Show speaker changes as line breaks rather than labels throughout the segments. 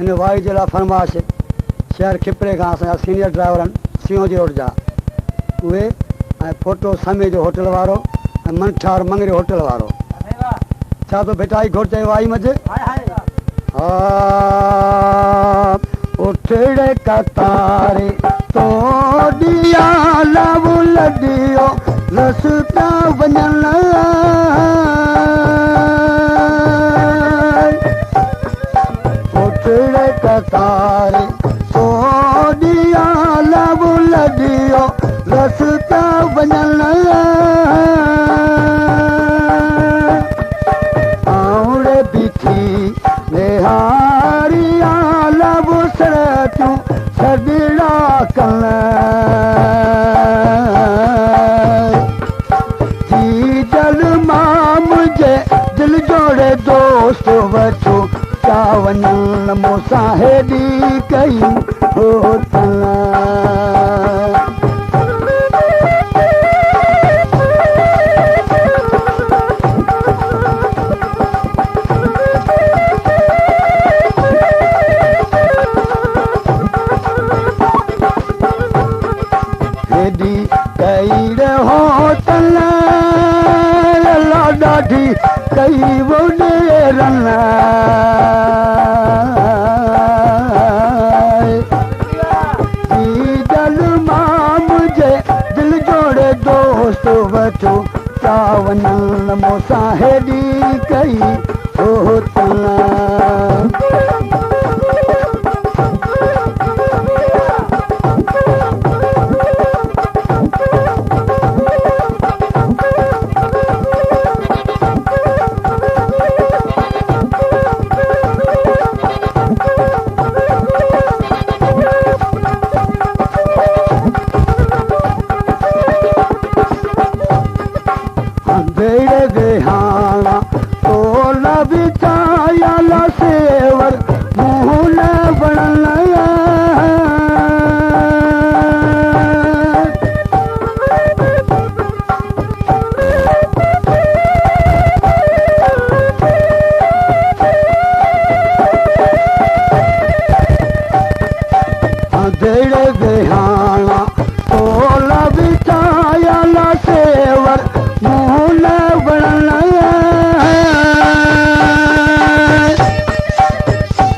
हिन वाई जे लाइ फरमाइश शहर खिपरे खां असांजा सीनियर ड्राइवर आहिनि सिंहोजी रोड जा उहे ऐं फोटो समे जो होटल वारो ऐं मनठार मंगरे होटल वारो छा तो बेटा घोट चयो वाई मजे उठड़े कतारे तो दिया लव लडियो रस पिया वञण उठड़े कतारे तो दिया लव लडियो रस पिया वञण आउड़े बीठी नेहारिया लव सरतूं छॾड़ा कन जी जल मां मुंहिंजे दिल जोड़े दोस्त वठो चा वञण मूंसां हेॾी कई होटल कई होटल ॾाढी कई वो रन जल मां मुंहिंजे दिल जोड़े दोस्त वठो चा वञण मूंसां हेॾी कई होटल सेवर मुँह न बणन अंधेरे बेहाना तोला बिछाया सेवर मुँह न बणन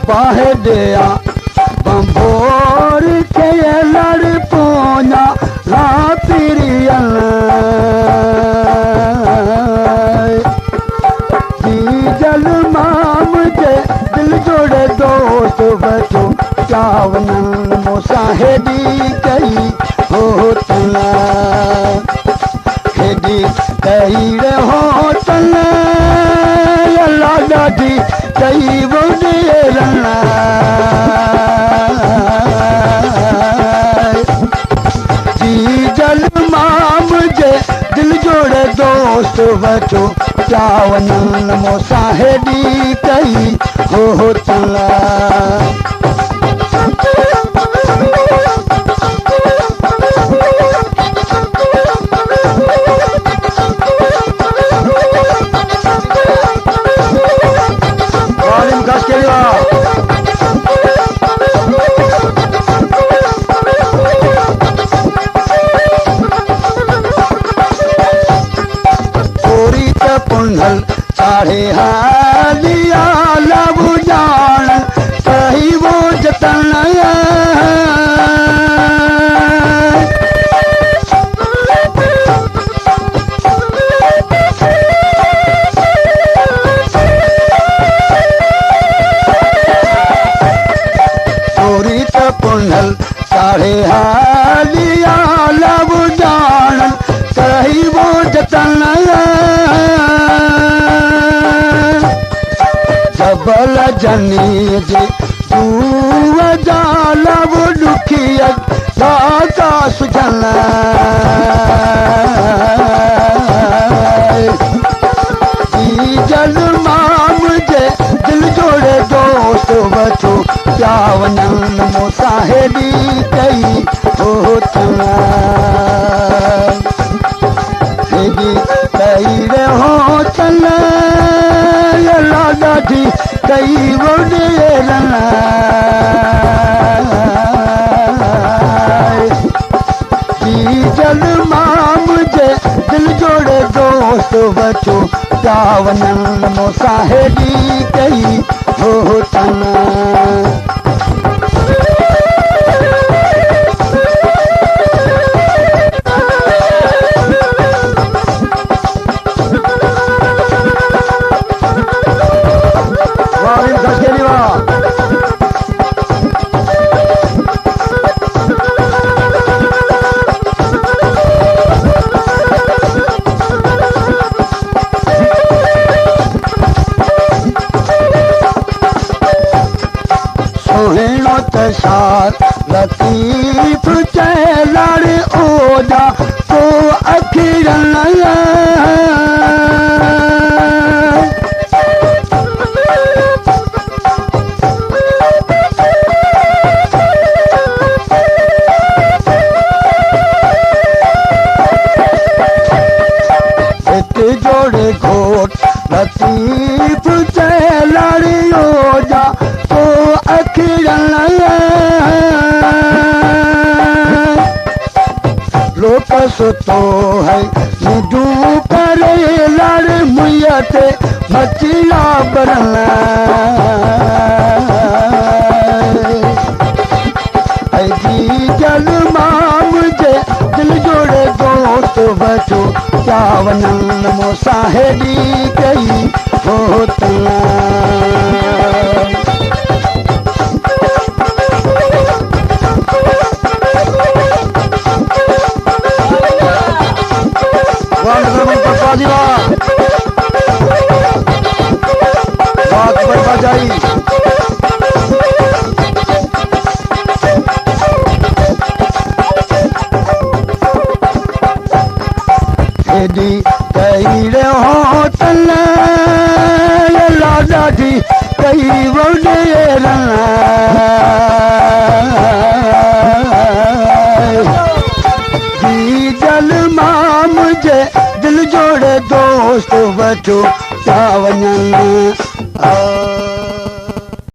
बाहे दिया बंबोर के लड़ पोना रातिरियन जी जल माम जे दिल जोड़े दोस्त बचो चावनन मूंसां हेॾी कई होटल हेॾी कई होटल ॾाढी कई वो जी जल मां मुंहिंजे दिल जोड़े दोस्त वठो चा वञण मूंसां हेॾी कई होटल पुनल चाढ़े हालिया लव जान सही वो जतन चोरी त पुनल चाढ़े हालिया लव जान सही वो जतन जबल जनी जे तूं जाला वो दुखिया दाता सुजन जी जल मां मुंहिंजे दिल जोड़े दोस्त वठो चा वञण मूंसां हेॾी कई होटल हेॾी कई होटल ॾाढी कई वो तशार लतीफ चैलाड़ ओजा तो अखिरन जोड़े घोट लतीफ चैलाड़ ओजा तो अखिरन लोक सुतो है निडू करे लड़ मुयते मचिया बरन जी जल माम जे दिल जोड़े दोस्त बचो क्या वनन मोसाहेड़ी कई होतना कई होटल लाडी कई वडेर जी जल माम जे दिल जोड़े दोस्त वठो क्या वञनि